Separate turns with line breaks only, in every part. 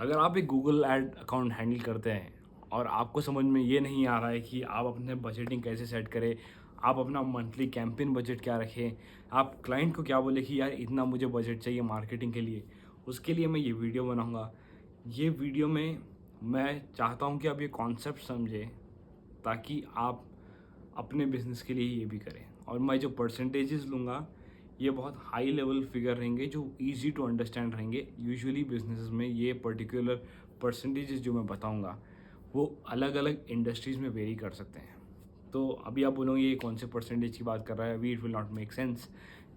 अगर आप एक गूगल ऐड अकाउंट हैंडल करते हैं और आपको समझ में ये नहीं आ रहा है कि आप अपने बजटिंग कैसे सेट करें, आप अपना मंथली कैंपेन बजट क्या रखें, आप क्लाइंट को क्या बोले कि यार इतना मुझे बजट चाहिए मार्केटिंग के लिए, उसके लिए मैं ये वीडियो बनाऊंगा। ये वीडियो में मैं चाहता हूँ कि आप ये कॉन्सेप्ट समझें ताकि आप अपने बिजनेस के लिए ये भी करें। और मैं जो परसेंटेजेस लूँगा ये बहुत हाई लेवल फिगर रहेंगे जो इजी टू अंडरस्टैंड रहेंगे। यूजुअली बिजनेसेस में ये पर्टिकुलर परसेंटेजेस जो मैं बताऊँगा वो अलग अलग इंडस्ट्रीज़ में वेरी कर सकते हैं। तो अभी आप बोलोगे ये कौन से परसेंटेज की बात कर रहा है, अभी it will not make sense.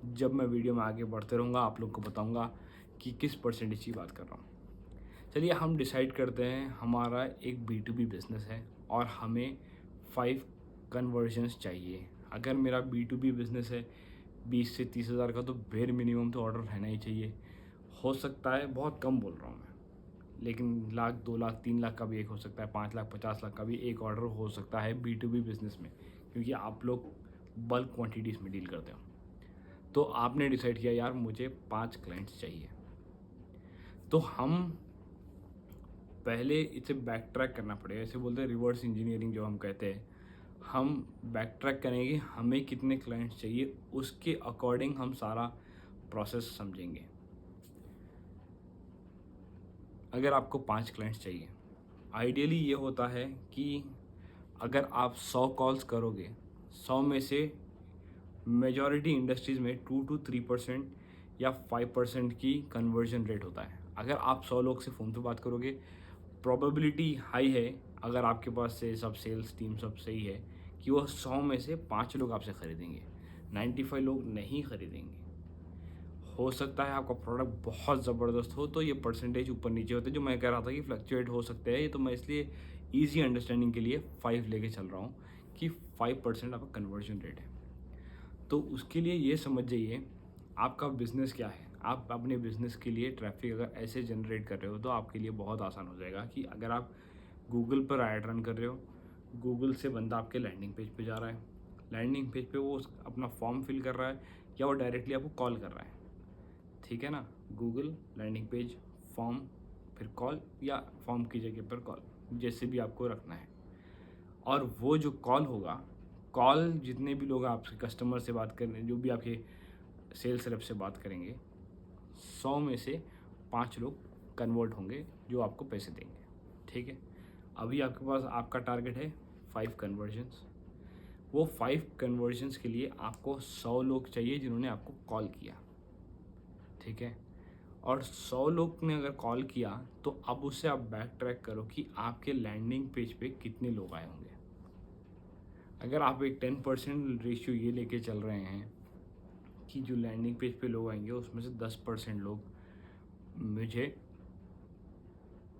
जब मैं वीडियो में आगे बढ़ते रहूँगा आप लोग को बताऊँगा कि किस परसेंटेज की बात कर रहा हूँ। चलिए हम डिसाइड करते हैं हमारा एक बी टू बी बिज़नेस है और हमें 5 कन्वर्जन्स चाहिए। अगर मेरा बी टू बी बिज़नेस है 20 से 30 हज़ार का तो बेर मिनिमम तो ऑर्डर रहना ही चाहिए। हो सकता है बहुत कम बोल रहा हूँ मैं, लेकिन लाख 2 लाख 3 लाख का भी एक हो सकता है, 5 लाख 50 लाख का भी एक ऑर्डर हो सकता है बी टू बी बिज़नेस में, क्योंकि आप लोग बल्क क्वांटिटीज़ में डील करते हो। तो आपने डिसाइड किया यार मुझे 5 क्लाइंट्स चाहिए, तो हम पहले इसे बैक ट्रैक करना पड़ेगा। इसे बोलते हैं रिवर्स इंजीनियरिंग जो हम कहते हैं। हम बैक ट्रैक करेंगे हमें कितने क्लाइंट्स चाहिए, उसके अकॉर्डिंग हम सारा प्रोसेस समझेंगे। अगर आपको 5 क्लाइंट्स चाहिए, आइडियली ये होता है कि अगर आप 100 कॉल्स करोगे, 100 में से मेजॉरिटी इंडस्ट्रीज़ में 2 to 3% या 5% की कन्वर्जन रेट होता है। अगर आप 100 लोग से फ़ोन पे बात करोगे, प्रोबेबिलिटी हाई है, अगर आपके पास से सब सेल्स टीम सब सही है, कि वो 100 में से 5 लोग आपसे ख़रीदेंगे, 95 लोग नहीं खरीदेंगे। हो सकता है आपका प्रोडक्ट बहुत ज़बरदस्त हो तो ये परसेंटेज ऊपर नीचे होते हैं, जो मैं कह रहा था कि फ्लक्चुएट हो सकते हैं। ये तो मैं इसलिए ईजी अंडरस्टैंडिंग के लिए 5 लेके चल रहा हूँ कि 5% आपका कन्वर्जन रेट है। तो उसके लिए ये समझ जाइए आपका बिज़नेस क्या है। आप अपने बिज़नेस के लिए ट्रैफ़िक अगर ऐसे जनरेट कर रहे हो तो आपके लिए बहुत आसान हो जाएगा कि अगर आप गूगल पर ऐड रन कर रहे हो, गूगल से बंदा आपके लैंडिंग पेज पे जा रहा है, लैंडिंग पेज पे वो अपना फॉर्म फिल कर रहा है या वो डायरेक्टली आपको कॉल कर रहा है, ठीक है ना। गूगल, लैंडिंग पेज, फॉर्म, फिर कॉल या फॉर्म की जगह पर कॉल, जैसे भी आपको रखना है। और वो जो कॉल होगा, कॉल जितने भी लोग आपसे कस्टमर से बात करें, जो भी आपके सेल्स रेप से बात करेंगे, 100 में से 5 लोग कन्वर्ट होंगे जो आपको पैसे देंगे, ठीक है। अभी आपके पास आपका टारगेट है 5 कन्वर्जन्स। वो 5 कन्वर्जन्स के लिए आपको 100 लोग चाहिए जिन्होंने आपको कॉल किया, ठीक है। और 100 लोग ने अगर कॉल किया तो अब उससे आप बैक ट्रैक करो कि आपके लैंडिंग पेज पे कितने लोग आए होंगे। अगर आप एक 10% रेशियो ये लेके चल रहे हैं कि जो लैंडिंग पेज पे लोग आएंगे उसमें से 10% लोग मुझे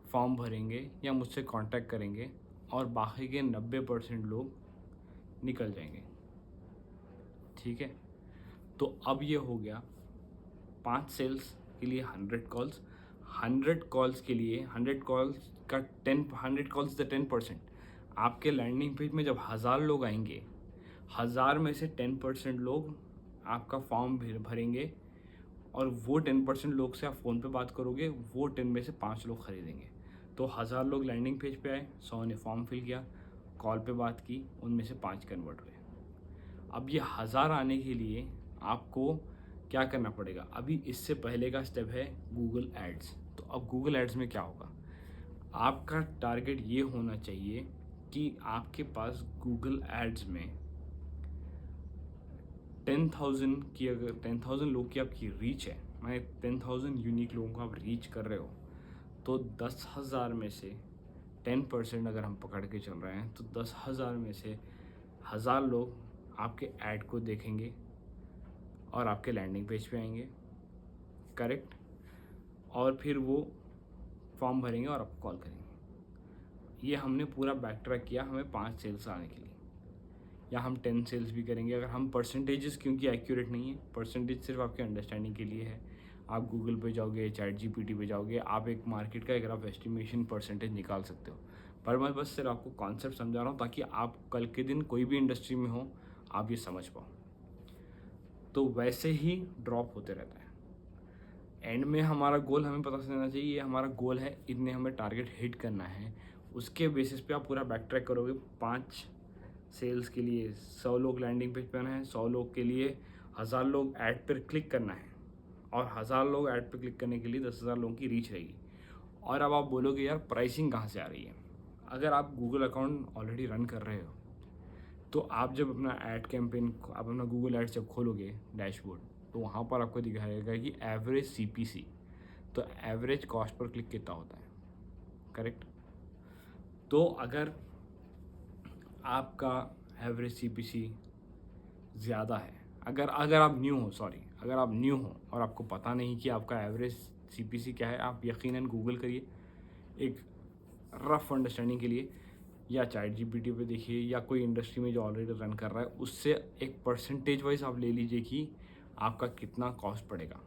फॉर्म भरेंगे या मुझसे कांटेक्ट करेंगे और बाकी के 90% लोग निकल जाएंगे, ठीक है। तो अब ये हो गया 5 सेल्स के लिए 100 कॉल्स, 100 कॉल्स के लिए 100 कॉल्स का 100 कॉल्स द 10%। आपके लैंडिंग पेज में जब 1000 लोग आएंगे, 1000 में से 10% लोग आपका फॉर्म भरेंगे और वो 10% लोग से आप फ़ोन पे बात करोगे, वो 10 में से 5 लोग खरीदेंगे। तो 1000 लोग लैंडिंग पेज पे आए, 100 ने फॉर्म फिल किया, कॉल पे बात की, उनमें से 5 कन्वर्ट हुए। अब ये 1000 आने के लिए आपको क्या करना पड़ेगा, अभी इससे पहले का स्टेप है गूगल एड्स। तो अब गूगल एड्स में क्या होगा, आपका टारगेट ये होना चाहिए कि आपके पास गूगल एड्स में 10,000 की, अगर 10,000 लोग की आपकी रीच है, मैं 10,000 यूनिक लोगों को आप रीच कर रहे हो, तो 10,000 में से 10% अगर हम पकड़ के चल रहे हैं तो 10,000 में से 1000 लोग आपके ऐड को देखेंगे और आपके लैंडिंग पेज पे आएंगे, करेक्ट। और फिर वो फॉर्म भरेंगे और आपको कॉल करेंगे। ये हमने पूरा बैक ट्रैक किया हमें 5 सेल्स आने के लिए, या हम 10 सेल्स भी करेंगे। अगर हम परसेंटेजेस, क्योंकि एक्यूरेट नहीं है, परसेंटेज सिर्फ आपके अंडरस्टैंडिंग के लिए है। आप गूगल पे जाओगे, चैट जीपीटी पे जाओगे, आप एक मार्केट का एक रफ एस्टिमेशन परसेंटेज निकाल सकते हो। पर मैं बस सिर्फ आपको कॉन्सेप्ट समझा रहा हूँ ताकि आप कल के दिन कोई भी इंडस्ट्री में हो आप ये समझ पाओ। तो वैसे ही ड्रॉप होते रहता है। एंड में हमारा गोल हमें पता चलना चाहिए, ये हमारा गोल है, इतने हमें टारगेट हिट करना है। उसके बेसिस पे आप पूरा बैक ट्रैक करोगे। 5 सेल्स के लिए 100 लोग लैंडिंग पेज पे आना है, 100 लोग के लिए 1000 लोग ऐड पर क्लिक करना है, और 1000 लोग ऐड पर क्लिक करने के लिए 10,000 लोगों की रीच रहेगी। और अब आप बोलोगे यार प्राइसिंग कहाँ से आ रही है? अगर आप गूगल अकाउंट ऑलरेडी रन कर रहे हो, तो आप जब अपना ऐड कैंपेन, आप अपना गूगल एड्स जब खोलोगे डैशबोर्ड, तो वहाँ पर आपको दिखाएगा कि एवरेज CPC, तो एवरेज कॉस्ट पर क्लिक कितना होता है, करेक्ट? तो अगर आपका एवरेज CPC ज़्यादा है, अगर आप न्यू हो, अगर आप न्यू हो और आपको पता नहीं कि आपका एवरेज CPC क्या है, आप यकीनन गूगल करिए एक रफ अंडरस्टैंडिंग के लिए, या चैट GPT पे देखिए, या कोई इंडस्ट्री में जो ऑलरेडी रन कर रहा है उससे एक परसेंटेज वाइज आप ले लीजिए कि आपका कितना कॉस्ट पड़ेगा।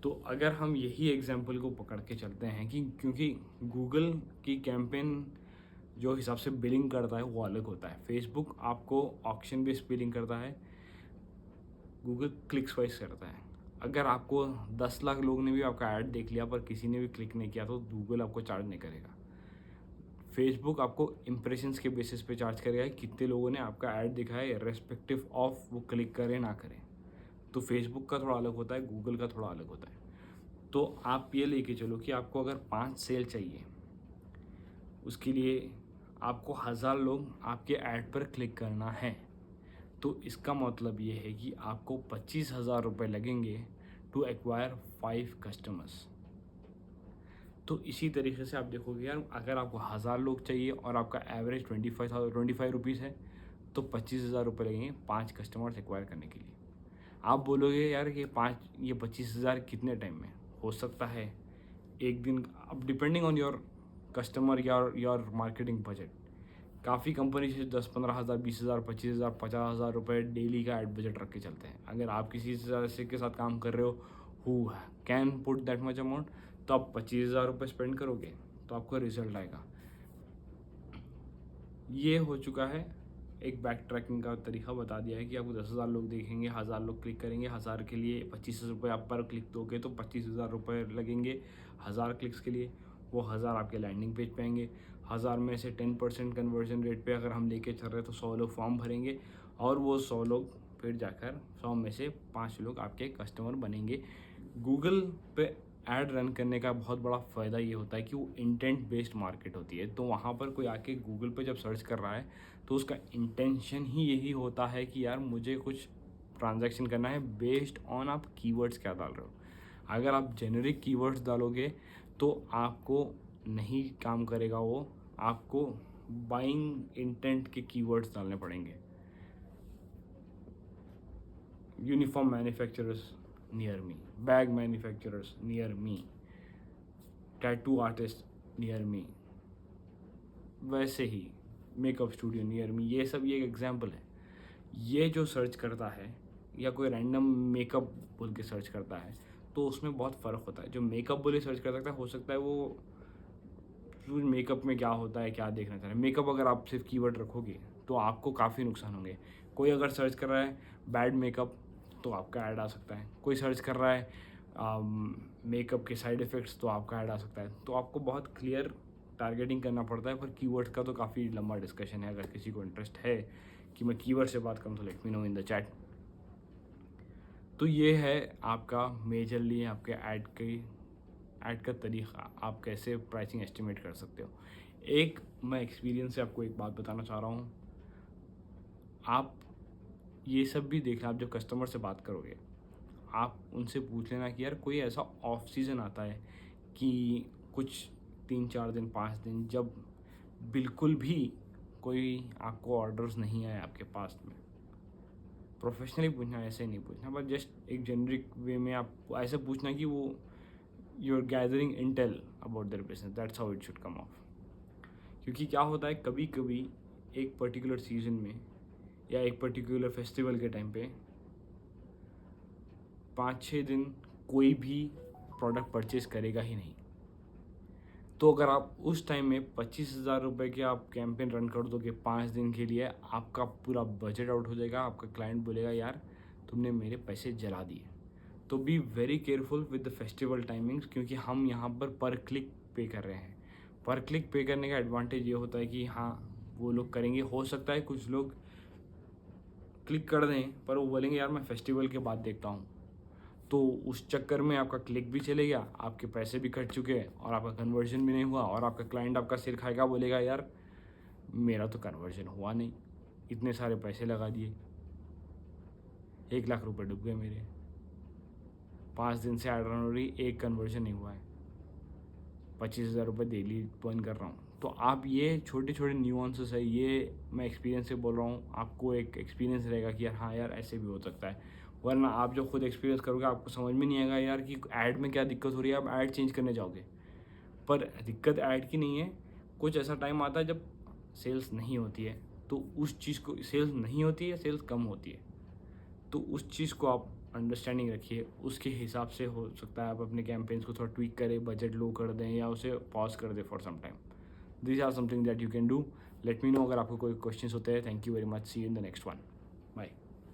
तो अगर हम यही एग्जांपल को पकड़ के चलते हैं कि क्योंकि गूगल की कैंपेन जो हिसाब से बिलिंग करता है वो अलग होता है, फेसबुक आपको ऑक्शन बेस्ड बिलिंग करता है, गूगल क्लिक्स वाइज करता है। अगर आपको 10 लाख लोग ने भी आपका ऐड देख लिया पर किसी ने भी क्लिक नहीं किया, तो गूगल आपको चार्ज नहीं करेगा। फेसबुक आपको इम्प्रेशंस के बेसिस पे चार्ज करेगा कि कितने लोगों ने आपका ऐड देखा है, रेस्पेक्टिव ऑफ वो क्लिक करें ना करें। तो फेसबुक का थोड़ा अलग होता है, गूगल का थोड़ा अलग होता है। तो आप ये लेके चलो कि आपको अगर 5 सेल चाहिए, उसके लिए आपको 1000 लोग आपके ऐड पर क्लिक करना है, तो इसका मतलब ये है कि आपको 25,000 रुपये लगेंगे टू एक्वायर 5 कस्टमर्स। तो इसी तरीके से आप देखोगे यार, अगर आपको 1000 लोग चाहिए और आपका एवरेज 25 रुपीज़ है, तो 25,000 रुपये लगेंगे 5 कस्टमर्स एक्वायर करने के लिए। आप बोलोगे यार ये 25,000 कितने टाइम में हो सकता है? एक दिन, अब depending on your customer, your marketing budget. काफ़ी कंपनी से 10-15,000, 20,000, 25,000, 50,000 रुपये डेली का एड बजट रख के चलते हैं। अगर आप किसी से के साथ काम कर रहे हो who can put that much amount, तो आप 25,000 रुपये स्पेंड करोगे तो आपको रिजल्ट आएगा। ये हो चुका है, एक बैक ट्रैकिंग का तरीका बता दिया है कि आपको 10,000 लोग देखेंगे, 1000 लोग क्लिक करेंगे, 1000 के लिए 25 रुपये आप पर क्लिक दोगे तो 25,000 रुपये लगेंगे 1000 क्लिक्स के लिए। वो 1000 आपके लैंडिंग पेज पे आएंगे। 1000 में से 10% कन्वर्जन रेट पे अगर हम लेके चल रहे हैं तो 100 लोग फॉर्म भरेंगे, और वो 100 लोग फिर जाकर 100 में से 5 लोग आपके कस्टमर बनेंगे। गूगल पे ऐड रन करने का बहुत बड़ा फ़ायदा ये होता है कि वो इंटेंट बेस्ड मार्केट होती है। तो वहाँ पर कोई आके गूगल पे जब सर्च कर रहा है तो उसका इंटेंशन ही यही होता है कि यार मुझे कुछ ट्रांजैक्शन करना है बेस्ड ऑन आप कीवर्ड्स क्या डाल रहे हो। अगर आप जेनरिक कीवर्ड्स डालोगे तो आपको नहीं काम करेगा वो, आपको बाइंग इंटेंट के कीवर्ड्स डालने पड़ेंगे। Uniform manufacturers near me, bag manufacturers near me, tattoo artist near me, वैसे ही मेकअप स्टूडियो नियर मी, ये सब ये एक एग्जांपल है। ये जो सर्च करता है या कोई रैंडम मेकअप बोल के सर्च करता है तो उसमें बहुत फ़र्क होता है। जो मेकअप बोले सर्च कर सकता है, हो सकता है वो मेकअप में क्या होता है क्या देखना चाह रहे हैं। मेकअप अगर आप सिर्फ कीवर्ड रखोगे तो आपको काफ़ी नुकसान होंगे। कोई अगर सर्च कर रहा है बैड मेकअप तो आपका ऐड आ सकता है, कोई सर्च कर रहा है मेकअप के साइड इफ़ेक्ट्स तो आपका ऐड आ सकता है। तो आपको बहुत क्लियर टारगेटिंग करना पड़ता है। पर कीवर्ड्स का तो काफ़ी लंबा डिस्कशन है, अगर किसी को इंटरेस्ट है कि मैं कीवर्ड से बात करूँ तो late me no in the chat. तो ये है आपका मेजरली आपके ऐड का तरीका, आप कैसे प्राइसिंग एस्टिमेट कर सकते हो। एक मैं एक्सपीरियंस से आपको एक बात बताना चाह रहा हूँ। आप ये सब भी देखना, आप जब कस्टमर से बात करोगे आप उनसे पूछ लेना कि यार कोई ऐसा ऑफ सीज़न आता है कि कुछ 3-4 दिन 5 दिन जब बिल्कुल भी कोई आपको ऑर्डर्स नहीं आए आपके पास में। प्रोफेशनली पूछना, ऐसे नहीं पूछना, बट जस्ट एक जेनरिक वे में आप ऐसे पूछना कि वो you are gathering intel about their business, that's how it should come off. क्योंकि क्या होता है कभी कभी एक पर्टिकुलर सीज़न में या एक पर्टिकुलर फेस्टिवल के टाइम पे 5-6 दिन कोई भी प्रोडक्ट परचेज करेगा ही नहीं। तो अगर आप उस टाइम में 25,000 रुपये के आप कैंपेन रन कर दोगे 5 दिन के लिए, आपका पूरा बजट आउट हो जाएगा। आपका क्लाइंट बोलेगा यार तुमने मेरे पैसे जला दिए। तो be very careful with the festival timings, क्योंकि हम यहाँ पर क्लिक पे कर रहे हैं। पर क्लिक पे करने का एडवांटेज ये होता है कि हाँ वो लोग करेंगे, हो सकता है कुछ लोग क्लिक कर दें पर वो बोलेंगे यार मैं फेस्टिवल के बाद देखता हूँ, तो उस चक्कर में आपका क्लिक भी चले गया, आपके पैसे भी कट चुके हैं और आपका कन्वर्जन भी नहीं हुआ, और आपका क्लाइंट आपका सिर खाएगा, बोलेगा यार मेरा तो कन्वर्जन हुआ नहीं, इतने सारे पैसे लगा दिए, 1 लाख रुपए डूब गए मेरे, 5 दिन से ऐड रन हो रही, एक कन्वर्जन नहीं हुआ है, 25,000 रुपये डेली बर्न कर रहा हूँ। तो आप ये छोटे छोटे न्यूआंसेस है, ये मैं एक्सपीरियंस से बोल रहा हूँ, आपको एक एक्सपीरियंस रहेगा कि यार हाँ यार ऐसे भी हो सकता है, वरना आप जो खुद एक्सपीरियंस करोगे आपको समझ में नहीं आएगा यार कि ऐड में क्या दिक्कत हो रही है, आप ऐड चेंज करने जाओगे। पर दिक्कत ऐड की नहीं है, कुछ ऐसा टाइम आता है जब सेल्स नहीं होती है, तो उस चीज़ को, सेल्स नहीं होती है, सेल्स कम होती है, तो उस चीज़ को आप अंडरस्टैंडिंग रखिए, उसके हिसाब से हो सकता है आप अपने कैंपेन्स को थोड़ा ट्वीक करें, बजट लो कर दें या उसे पॉज कर दें for some time. This are something that you can do. Let me know अगर आपको कोई क्वेश्चंस होते हैं। Thank you very much, see you in the next one, bye.